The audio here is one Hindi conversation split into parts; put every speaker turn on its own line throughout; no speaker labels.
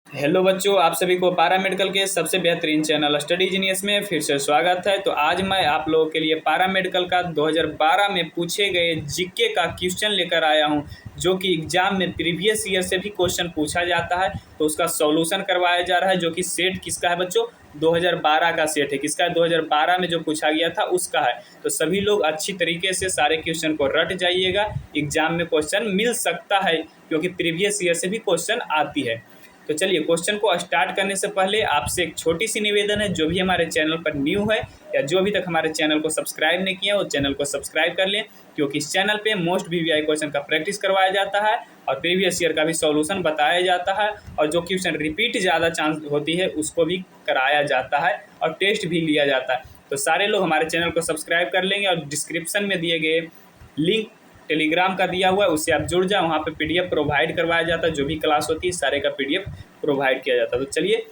हेलो बच्चों, आप सभी को पारा मेडिकल के सबसे बेहतरीन चैनल स्टडी जीनियस में फिर से स्वागत है। तो आज मैं आप लोगों के लिए पारा मेडिकल का 2012 में पूछे गए जीके का क्वेश्चन लेकर आया हूं, जो कि एग्जाम में प्रीवियस ईयर से भी क्वेश्चन पूछा जाता है। तो उसका सॉल्यूशन करवाया जा रहा है, जो कि सेट किसका है बच्चों, 2012 का सेट है। किसका है? 2012 में जो पूछा गया था उसका है। तो सभी लोग अच्छी तरीके से सारे क्वेश्चन को रट जाइएगा, एग्जाम में क्वेश्चन मिल सकता है, क्योंकि प्रीवियस ईयर से भी क्वेश्चन आती है। तो चलिए, क्वेश्चन को स्टार्ट करने से पहले आपसे एक छोटी सी निवेदन है, जो भी हमारे चैनल पर न्यू है या जो अभी तक हमारे चैनल को सब्सक्राइब नहीं किया वो चैनल को सब्सक्राइब कर लें, क्योंकि इस चैनल पे मोस्ट वीवीआई क्वेश्चन का प्रैक्टिस करवाया जाता है और प्रीवियस ईयर का भी सॉल्यूशन बताया जाता है, और जो क्वेश्चन रिपीट ज़्यादा चांस होती है उसको भी कराया जाता है और टेस्ट भी लिया जाता है। तो सारे लोग हमारे चैनल को सब्सक्राइब कर लेंगे, और डिस्क्रिप्शन में दिए गए लिंक टेलीग्राम का दिया हुआ है, उससे आप जुड़ जाए। वहाँ पे पीडीएफ प्रोवाइड करवाया जाता है, जो भी क्लास होती है सारे का पीडीएफ प्रोवाइड किया जाता है। तो चलिए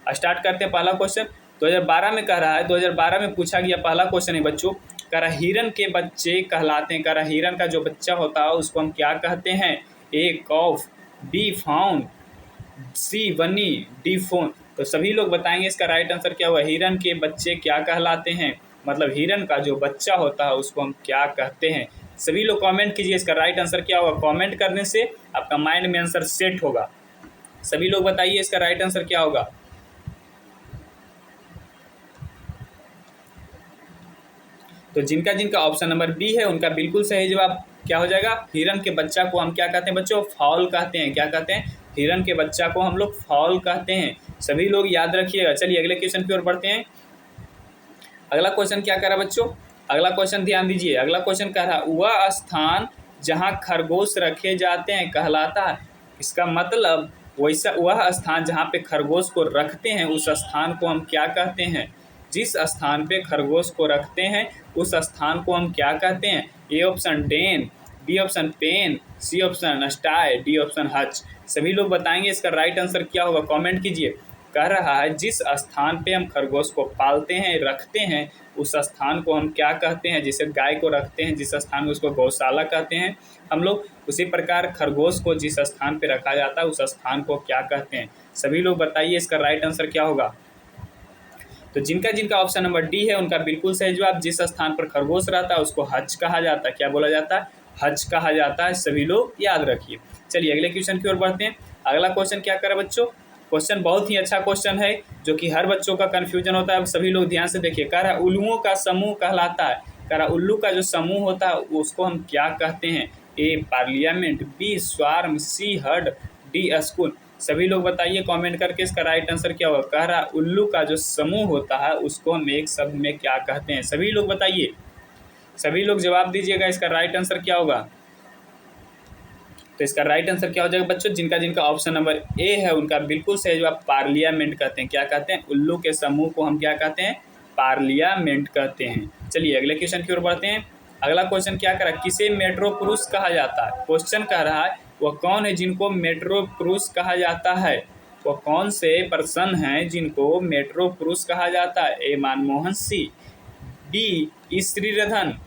स्टार्ट करते हैं। पहला क्वेश्चन 2012 में कह रहा है, 2012 में पूछा गया पहला क्वेश्चन है बच्चों, कह रहा हिरन के बच्चे कहलाते हैं। कह रहा हिरन का जो बच्चा होता है उसको हम क्या कहते हैं? ए कॉफ, बी फाउन, सी बनी, डी फोन। तो सभी लोग बताएंगे इसका राइट आंसर क्या हुआ। हिरन के बच्चे क्या कहलाते हैं, मतलब हिरन का जो बच्चा होता है उसको हम क्या कहते हैं। सभी लोग कमेंट कीजिए इसका राइट आंसर क्या होगा। कमेंट करने से आपका माइंड में आंसर सेट होगा। सभी लोग बताइए इसका राइट आंसर क्या होगा। तो जिनका जिनका ऑप्शन नंबर बी है उनका बिल्कुल सही जवाब क्या हो जाएगा। हिरन के बच्चा को हम क्या कहते हैं बच्चों? फाउल कहते हैं। क्या कहते हैं? हिरन के बच्चा को हम लोग फाउल कहते हैं। सभी लोग याद रखिएगा। चलिए अगले क्वेश्चन की ओर बढ़ते हैं। अगला क्वेश्चन क्या कह रहा बच्चों? अगला क्वेश्चन ध्यान दीजिए। अगला क्वेश्चन कह रहा वह स्थान जहाँ खरगोश रखे जाते हैं कहलाता है। इसका मतलब वैसा वह स्थान जहाँ पे खरगोश को रखते हैं उस स्थान को हम क्या कहते हैं? जिस स्थान पे खरगोश को रखते हैं उस स्थान को हम क्या कहते हैं? A option den, B option pen, C option sty, D option hutch. सभी लोग बताएंगे इसका राइट आंसर क्या होगा। कमेंट कीजिए। कह रहा है जिस स्थान पे हम खरगोश को पालते हैं, रखते हैं, उस स्थान को हम क्या कहते हैं? जैसे गाय को रखते हैं जिस स्थान में, उसको गौशाला कहते हैं हम लोग। उसी प्रकार खरगोश को जिस स्थान पे रखा जाता है उस स्थान को क्या कहते हैं? सभी लोग बताइए इसका राइट आंसर क्या होगा। तो जिनका जिनका ऑप्शन नंबर डी है उनका बिल्कुल सही जवाब। जिस स्थान पर खरगोश रहता है उसको हज कहा जाता है। क्या बोला जाता है? हज कहा जाता है। सभी लोग याद रखिए। चलिए अगले क्वेश्चन की ओर बढ़ते हैं। अगला क्वेश्चन क्या करें बच्चों? क्वेश्चन बहुत ही अच्छा क्वेश्चन है, जो कि हर बच्चों का कन्फ्यूजन होता है। सभी लोग ध्यान से देखिए। कह रहा है उल्लुओं का समूह कहलाता है। कह रहा उल्लू का जो समूह होता है उसको हम क्या कहते हैं? A parliament, B swarm, C herd, D school. सभी लोग बताइए कमेंट करके इसका राइट आंसर क्या होगा। कह रहा उल्लू का जो समूह होता है उसको हम एक शब्द में क्या कहते हैं? सभी लोग बताइए। सभी लोग जवाब दीजिएगा इसका राइट आंसर क्या होगा। तो इसका राइट आंसर क्या हो जाएगा बच्चों? जिनका जिनका ऑप्शन नंबर ए है उनका बिल्कुल सही जवाब पार्लियामेंट कहते हैं। क्या कहते हैं? उल्लू के समूह को हम क्या कहते हैं? पार्लियामेंट कहते हैं। चलिए अगले क्वेश्चन की ओर बढ़ते हैं। अगला क्वेश्चन क्या कर रहा है? किसे मेट्रो पुरुष कहा जाता है? क्वेश्चन कह रहा है वह कौन है जिनको मेट्रो पुरुष कहा जाता है? वह कौन से पर्सन हैं जिनको मेट्रो पुरुष कहा जाता है? ए मनमोहन सिंह, बी श्रीधरन,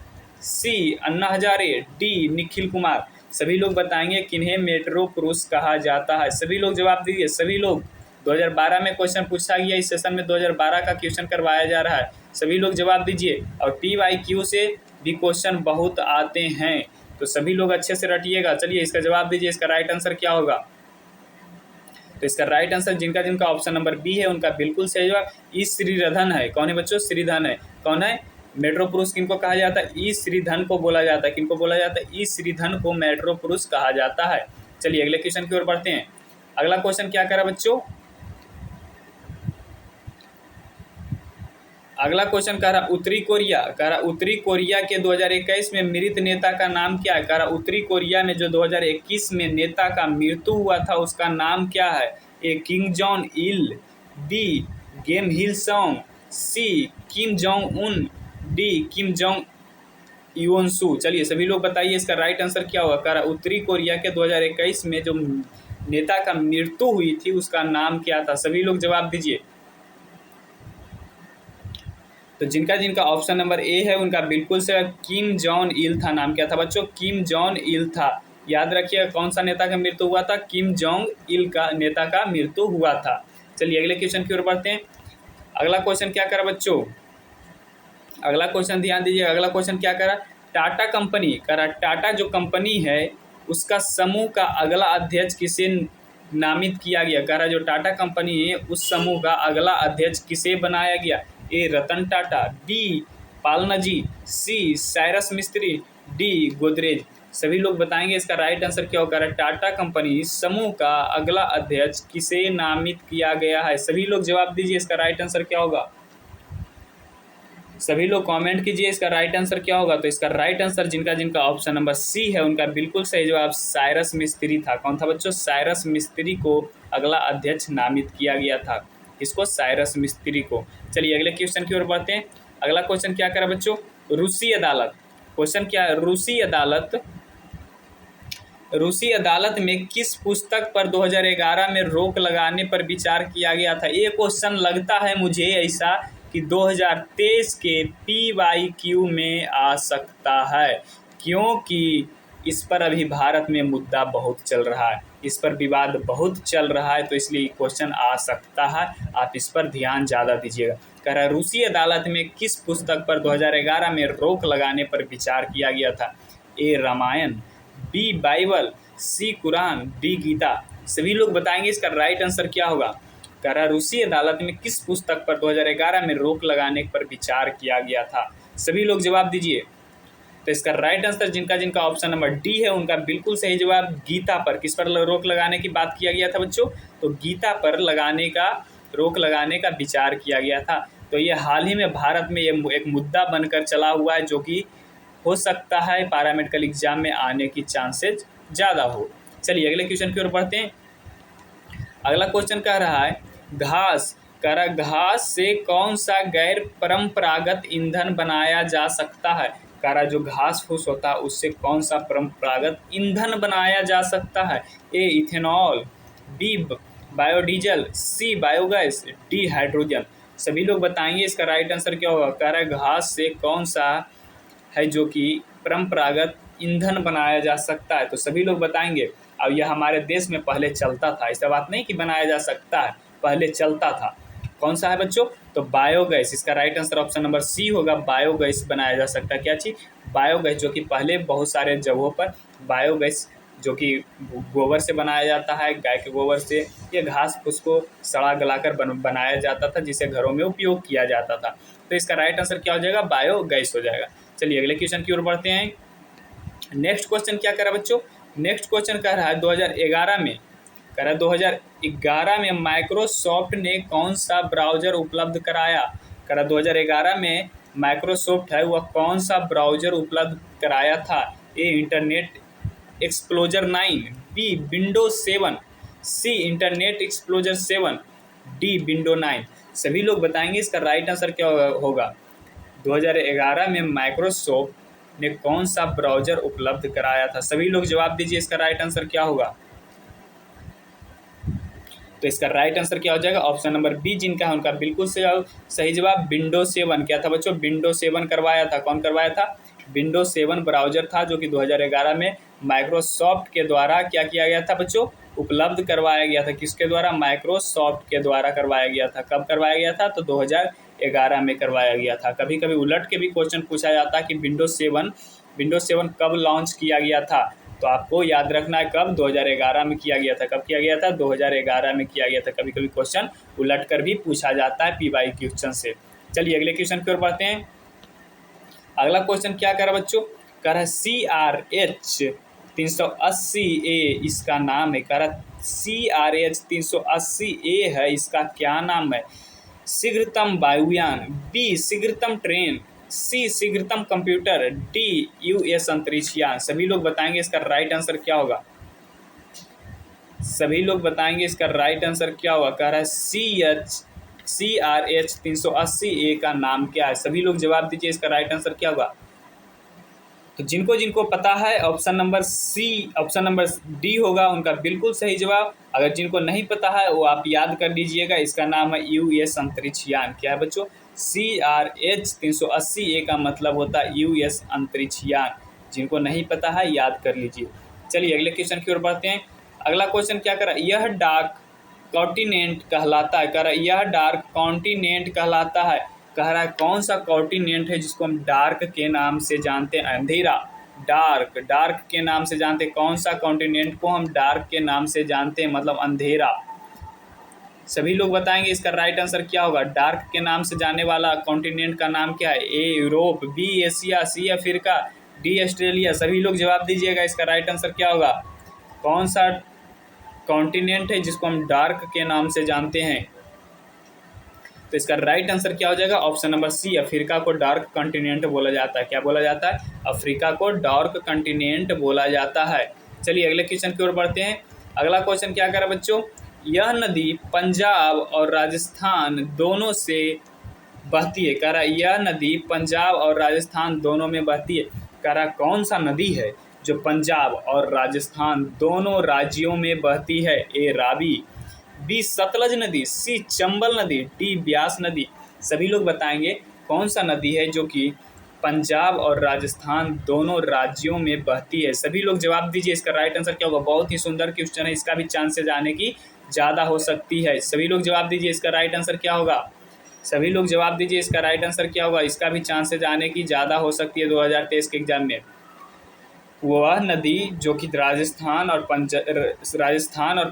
सी अन्ना हजारे, डी निखिल कुमार। सभी लोग बताएंगे किन्हें मेट्रो पुरुष कहा जाता है। सभी लोग जवाब दीजिए। सभी लोग 2012 में क्वेश्चन पूछा गया, इस सेशन में 2012 का क्वेश्चन करवाया जा रहा है। सभी लोग जवाब दीजिए। और TYQ से भी क्वेश्चन बहुत आते हैं, तो सभी लोग अच्छे से रटिएगा। चलिए इसका जवाब दीजिए। इसका राइट आंसर क्या होगा? तो इसका राइट आंसर जिनका जिनका ऑप्शन नंबर बी है उनका बिल्कुल सही जवाब ई श्रीधरन है। कौन है बच्चों? श्रीधरन है। कौन है? मेट्रो पुरुष किनको कहा जाता है? ई श्रीधरन को बोला जाता है। किनको बोला जाता है? ई श्रीधरन को मेट्रो पुरुष कहा जाता है। चलिए अगले क्वेश्चन की ओर बढ़ते हैं। अगला क्वेश्चन क्या करा बच्चों? अगला क्वेश्चन कह रहा उत्तरी कोरिया। कह रहा उत्तरी कोरिया के 2021 में मृत नेता का नाम क्या है? कह रहा उत्तरी कोरिया में जो 2021 में नेता का मृत्यु हुआ था उसका नाम क्या है? A Kim Jong Il, B Kim Il Sung, C Kim Jong Un, D Kim Jong यूनसू। चलिए सभी लोग बताइए इसका राइट आंसर क्या होगा। कह रहा उत्तरी कोरिया के 2021 में जो नेता का मृत्यु हुई थी उसका नाम क्या था? सभी लोग जवाब दीजिए। तो जिनका जिनका ऑप्शन नंबर ए है उनका बिल्कुल से किम जॉन इल था। नाम क्या था बच्चों? किम जॉन इल था। याद रखिए कौन सा नेता का मृत्यु हुआ था, किम जोंग इल का नेता का मृत्यु हुआ था। चलिए अगले क्वेश्चन की ओर बढ़ते हैं। अगला क्वेश्चन क्या करा बच्चों, अगला क्वेश्चन ध्यान दीजिए, अगला क्वेश्चन क्या करा, टाटा कंपनी करा, टाटा जो कंपनी है उसका समूह का अगला अध्यक्ष किसे नामित किया गया, कह रहा जो टाटा कंपनी है उस समूह का अगला अध्यक्ष किसे बनाया गया, ए रतन टाटा, बी पालनजी, सी साइरस मिस्त्री, डी गोदरेज। सभी लोग बताएंगे इसका राइट आंसर क्या होगा। टाटा कंपनी समूह का अगला अध्यक्ष किसे नामित किया गया है, सभी लोग जवाब दीजिए इसका राइट आंसर क्या होगा। सभी लोग कमेंट कीजिए इसका राइट आंसर क्या होगा। तो इसका राइट आंसर जिनका जिनका ऑप्शन नंबर सी है उनका बिल्कुल सही जवाब साइरस मिस्त्री था। कौन था बच्चों, साइरस मिस्त्री को अगला अध्यक्ष नामित किया गया था। किसको, साइरस मिस्त्री को। चलिए अगले क्वेश्चन की ओर बढ़ते हैं। अगला क्वेश्चन क्या करा बच्चों, रूसी अदालत। क्वेश्चन क्या है, रूसी अदालत में किस पुस्तक पर 2011 में रोक लगाने पर विचार किया गया था। ये क्वेश्चन लगता है मुझे ऐसा कि 2023 के PYQ में आ सकता है, क्योंकि इस पर अभी भारत में मुद्दा बहुत चल रहा है, इस पर विवाद बहुत चल रहा है, तो इसलिए क्वेश्चन आ सकता है। आप इस पर ध्यान ज़्यादा दीजिएगा। कह रहा है रूसी अदालत में किस पुस्तक पर 2011 में रोक लगाने पर विचार किया गया था। ए रामायण, बी बाइबल, सी कुरान, डी गीता। सभी लोग बताएंगे इसका राइट आंसर क्या होगा। कह रहा रूसी अदालत में किस पुस्तक पर 2011 में रोक लगाने पर विचार किया गया था। सभी लोग जवाब दीजिए। तो इसका राइट आंसर जिनका जिनका ऑप्शन नंबर डी है उनका बिल्कुल सही जवाब गीता पर। किस पर रोक लगाने की बात किया गया था बच्चों, तो गीता पर रोक लगाने का विचार किया गया था। तो ये हाल ही में भारत में ये एक मुद्दा बनकर चला हुआ है, जो कि हो सकता है पैरा मेडिकल एग्जाम में आने की चांसेस ज़्यादा हो। चलिए अगले क्वेश्चन की ओर बढ़ते हैं। अगला क्वेश्चन कह रहा है घास से कौन सा गैर परंपरागत ईंधन बनाया जा सकता है। कह जो घास फूस होता है उससे कौन सा परंपरागत ईंधन बनाया जा सकता है। ए इथेनॉल, बी बायोडीजल, सी बायोगैस, डी हाइड्रोजन। सभी लोग बताएंगे इसका राइट आंसर क्या होगा। कह रहा है घास से कौन सा है जो कि परंपरागत ईंधन बनाया जा सकता है। तो सभी लोग बताएंगे। अब यह हमारे देश में पहले चलता था, ऐसा बात नहीं कि बनाया जा सकता है, पहले चलता था। कौन सा है बच्चों, तो बायोगैस। इसका right answer option number C होगा, बायोगैस बनाया जा सकता है। क्या चीज़, बायोगैस, जो कि पहले बहुत सारे जगहों पर बायोगैस जो कि गोबर से बनाया जाता है, गाय के गोबर से, ये घास फूस को सड़ा गलाकर बनाया जाता था, जिसे घरों में उपयोग किया जाता था। तो इसका राइट आंसर क्या हो जाएगा, बायोगैस हो जाएगा। चलिए अगले क्वेश्चन की ओर बढ़ते हैं। नेक्स्ट क्वेश्चन क्या कह रहा है बच्चों, नेक्स्ट क्वेश्चन कह रहा है 2011 में माइक्रोसॉफ्ट ने कौन सा ब्राउज़र उपलब्ध कराया। कह रहा 2011 में माइक्रोसॉफ्ट है वह कौन सा ब्राउज़र उपलब्ध कराया था। ए इंटरनेट एक्सप्लोरर 9, बी विंडोज 7, सी इंटरनेट एक्सप्लोरर 7, डी विंडो 9। सभी लोग बताएंगे इसका राइट आंसर क्या होगा। 2011 में माइक्रोसॉफ्ट ने कौन सा ब्राउज़र उपलब्ध कराया था। सभी लोग जवाब दीजिए इसका राइट आंसर क्या होगा। तो इसका राइट आंसर क्या हो जाएगा, ऑप्शन नंबर बी जिनका है उनका बिल्कुल सही जवाब विंडो 7। क्या था बच्चों, विंडो 7 करवाया था। कौन करवाया था, विंडो 7 ब्राउज़र था, जो कि 2011 में माइक्रोसॉफ्ट के द्वारा क्या किया गया था बच्चों, उपलब्ध करवाया गया था। किसके द्वारा, माइक्रोसॉफ्ट के द्वारा करवाया गया था। कब करवाया गया था, तो 2011 में करवाया गया था। कभी कभी उलट के भी क्वेश्चन पूछा जाता है कि विंडोज 7 कब लॉन्च किया गया था। तो आपको याद रखना है कब, 2011 में किया गया था। कब किया गया था, 2011 में किया गया था। कभी कभी क्वेश्चन उलट कर भी पूछा जाता है PY क्वेश्चन से। चलिए अगले क्वेश्चन की ओर बढ़ते हैं। अगला क्वेश्चन क्या कर रहा है बच्चों, कह रहा है CRH 380A इसका नाम है। कह रहा CRH 380A है, इसका क्या नाम है। शीघ्रतम वायुयान, बी शीघ्रतम ट्रेन, सी शीघ्रतम कंप्यूटर, डी US अंतरिक्ष यान। सभी लोग बताएंगे इसका राइट आंसर क्या होगा। सभी लोग बताएंगे इसका राइट आंसर क्या होगा। कह रहा है CRH 380A का नाम क्या है। सभी लोग जवाब दीजिए इसका राइट आंसर क्या होगा। तो जिनको जिनको पता है ऑप्शन नंबर डी होगा उनका बिल्कुल सही जवाब। अगर जिनको नहीं पता है वो आप याद कर लीजिएगा, इसका नाम है US अंतरिक्ष यान। क्या है बच्चों, CRH 380A का मतलब होता है US अंतरिक्ष यान। जिनको नहीं पता है याद कर लीजिए। चलिए अगले क्वेश्चन की ओर बढ़ते हैं। अगला क्वेश्चन क्या कर रहा है, यह डार्क कॉन्टिनेंट कहलाता है, कह रहा है यह डार्क कॉन्टिनेंट कहलाता है। कह रहा है कौन सा कॉन्टिनेंट है जिसको हम डार्क के नाम से जानते हैं, अंधेरा, डार्क, डार्क के नाम से जानते हैं। कौन सा कॉन्टिनेंट को हम डार्क के नाम से जानते हैं, मतलब अंधेरा। सभी लोग बताएंगे इसका राइट आंसर क्या होगा। डार्क के नाम से जाने वाला कॉन्टिनेंट का नाम क्या है, A Europe, B Asia, C Africa, D Australia. सभी लोग जवाब दीजिएगा इसका राइट आंसर क्या होगा। कौन सा कॉन्टिनेंट है जिसको हम डार्क के नाम से जानते हैं। तो इसका राइट आंसर क्या हो जाएगा, ऑप्शन नंबर सी, अफ्रीका को डार्क कॉन्टिनेंट बोला जाता है। क्या बोला जाता है, अफ्रीका को डार्क कॉन्टिनेंट बोला जाता है। चलिए अगले क्वेश्चन की ओर बढ़ते हैं। अगला क्वेश्चन क्या करा बच्चों, यह नदी पंजाब और राजस्थान दोनों से बहती है। कह रहा है यह नदी पंजाब और राजस्थान दोनों में बहती है। कह रहा है कौन सा नदी है जो पंजाब और राजस्थान दोनों राज्यों में बहती है। ए रावी, बी सतलज नदी, सी चंबल नदी, डी ब्यास नदी। सभी लोग बताएंगे कौन सा नदी है जो कि पंजाब और राजस्थान दोनों राज्यों में बहती है। सभी लोग जवाब दीजिए इसका राइट आंसर क्या होगा। बहुत ही सुंदर क्वेश्चन है, इसका भी चांसेस आने की ज़्यादा हो सकती है। सभी लोग जवाब दीजिए इसका राइट आंसर क्या होगा। सभी लोग जवाब दीजिए इसका राइट आंसर क्या होगा। इसका भी चांसेस आने की ज़्यादा हो सकती है 2023 के एग्जाम में। वह नदी जो कि राजस्थान और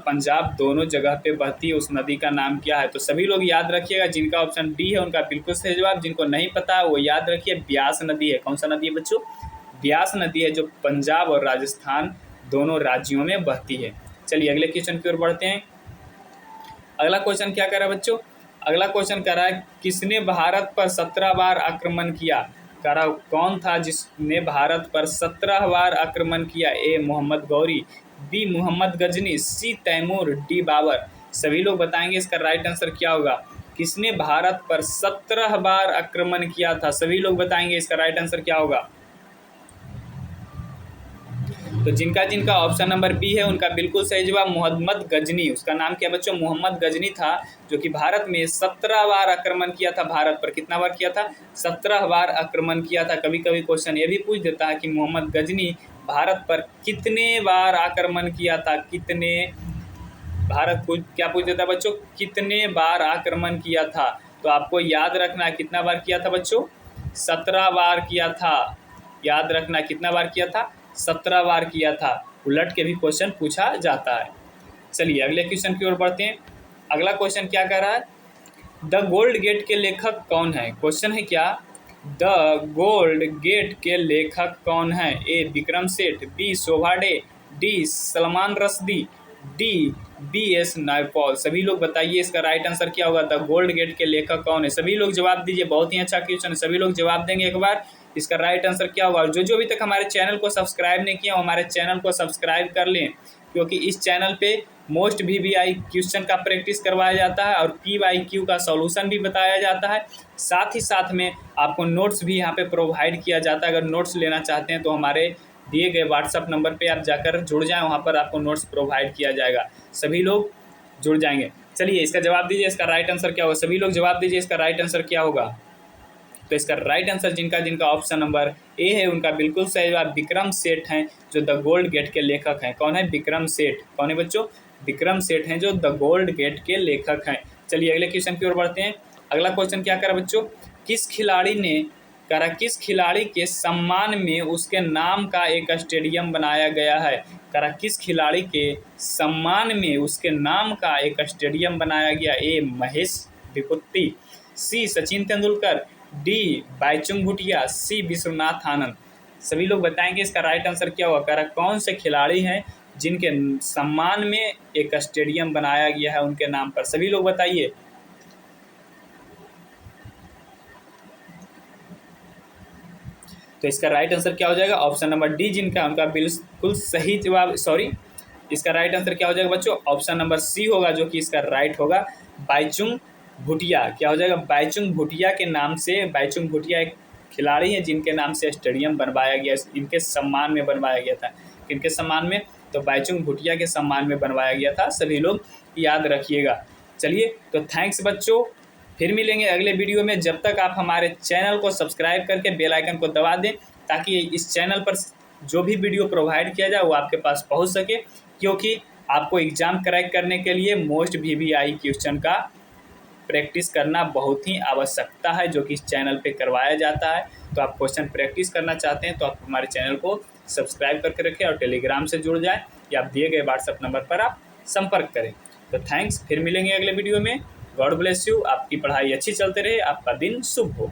पंजाब दोनों जगह पे बहती है, उस नदी का नाम क्या है। तो सभी लोग याद रखिएगा, जिनका ऑप्शन डी है उनका बिल्कुल सही जवाब। जिनको नहीं पता है वो याद रखिए, ब्यास नदी है। कौन सा नदी है बच्चों, ब्यास नदी है जो पंजाब और राजस्थान दोनों राज्यों में बहती है। चलिए अगले क्वेश्चन की ओर बढ़ते हैं। अगला क्वेश्चन क्या कर रहा है बच्चों, अगला क्वेश्चन कर रहा है किसने भारत पर 17 बार आक्रमण किया। कह रहा कौन था जिसने भारत पर 17 बार आक्रमण किया। ए मोहम्मद गौरी, बी मोहम्मद गजनी, सी तैमूर, डी बाबर। सभी लोग बताएंगे इसका राइट आंसर क्या होगा। किसने भारत पर 17 बार आक्रमण किया था, सभी लोग बताएंगे इसका राइट आंसर क्या होगा। तो जिनका जिनका ऑप्शन नंबर बी है उनका बिल्कुल सही जवाब मोहम्मद गजनी। उसका नाम क्या बच्चों, मोहम्मद गजनी था, जो कि भारत में 17 बार आक्रमण किया था। भारत पर कितना बार किया था, 17 बार आक्रमण किया था। कभी कभी क्वेश्चन ये भी पूछ देता है कि मोहम्मद गजनी भारत पर कितने बार आक्रमण किया था। कितने, भारत को क्या पूछ देता बच्चों, कितने बार आक्रमण किया था। तो आपको याद रखना है कितना बार किया था बच्चों, 17 बार किया था। याद रखना कितना बार किया था, 17 बार किया था। उलट के भी क्वेश्चन पूछा जाता है। चलिए अगले क्वेश्चन की ओर बढ़ते हैं। अगला क्वेश्चन क्या कह रहा है, द गोल्ड गेट के लेखक कौन है। क्वेश्चन है क्या, द गोल्ड गेट के लेखक कौन है। A Vikram Seth, B Shobha De, D Salman Rushdie, D V S Naipaul. सभी लोग बताइए इसका राइट आंसर क्या होगा। द गोल्ड गेट के लेखक कौन है, सभी लोग जवाब दीजिए। बहुत ही अच्छा क्वेश्चन है, सभी लोग जवाब देंगे एक बार। इसका राइट आंसर क्या होगा। जो जो अभी तक हमारे चैनल को सब्सक्राइब नहीं किया, हमारे चैनल को सब्सक्राइब कर लें, क्योंकि इस चैनल पे मोस्ट VVI क्वेश्चन का प्रैक्टिस करवाया जाता है और PYQ का सॉल्यूशन भी बताया जाता है। साथ ही साथ में आपको नोट्स भी यहाँ पे प्रोवाइड किया जाता है। अगर नोट्स लेना चाहते हैं तो हमारे दिए गए व्हाट्सअप नंबर पे आप जाकर जुड़ जाएं, वहाँ पर आपको नोट्स प्रोवाइड किया जाएगा। सभी लोग जुड़ जाएंगे। चलिए इसका जवाब दीजिए, इसका राइट आंसर क्या होगा। सभी लोग जवाब दीजिए इसका राइट आंसर क्या होगा। तो इसका राइट आंसर जिनका जिनका ऑप्शन नंबर ए है उनका बिल्कुल सही जवाब विक्रम सेठ हैं, जो द गोल्ड गेट के लेखक हैं। कौन है, विक्रम सेठ। कौन है बच्चों, विक्रम सेठ हैं जो द गोल्ड गेट के लेखक हैं। चलिए अगले क्वेश्चन की ओर बढ़ते हैं। अगला क्वेश्चन क्या करा बच्चों, किस खिलाड़ी ने करा, किस खिलाड़ी के सम्मान में उसके नाम का एक स्टेडियम बनाया गया है। करा किस खिलाड़ी के सम्मान में उसके नाम का एक स्टेडियम बनाया गया। ए महेश भूपति, सी सचिन तेंदुलकर, डी बाईचुंग भूटिया, सी विश्वनाथ आनंद। सभी लोग बताएंगे इसका राइट आंसर क्या होगा। करा कौन से खिलाड़ी हैं जिनके सम्मान में एक स्टेडियम बनाया गया है उनके नाम पर। सभी लोग बताइए। तो इसका राइट आंसर क्या हो जाएगा, ऑप्शन नंबर डी जिनका उनका बिल्कुल सही जवाब। सॉरी, इसका राइट आंसर क्या हो जाएगा बच्चों, ऑप्शन नंबर सी होगा, जो कि इसका राइट होगा बाईचुंग भूटिया। क्या हो जाएगा, बाईचुंग भूटिया के नाम से। बाईचुंग भूटिया एक खिलाड़ी हैं जिनके नाम से स्टेडियम बनवाया गया, इनके सम्मान में बनवाया गया था। किनके सम्मान में, तो बाईचुंग भूटिया के सम्मान में बनवाया गया था। सभी लोग याद रखिएगा। चलिए तो थैंक्स बच्चों, फिर मिलेंगे अगले वीडियो में। जब तक आप हमारे चैनल को सब्सक्राइब करके बेल आइकन को दबा दें, ताकि इस चैनल पर जो भी वीडियो प्रोवाइड किया जाए वो आपके पास पहुंच सके, क्योंकि आपको एग्ज़ाम क्रैक करने के लिए मोस्ट VVI क्वेश्चन का प्रैक्टिस करना बहुत ही आवश्यकता है, जो कि इस चैनल पे करवाया जाता है। तो आप क्वेश्चन प्रैक्टिस करना चाहते हैं तो आप हमारे चैनल को सब्सक्राइब करके रखें और टेलीग्राम से जुड़ जाएं, या आप दिए गए व्हाट्सएप नंबर पर आप संपर्क करें। तो थैंक्स, फिर मिलेंगे अगले वीडियो में। गॉड ब्लेस यू, आपकी पढ़ाई अच्छी चलते रहे, आपका दिन शुभ हो।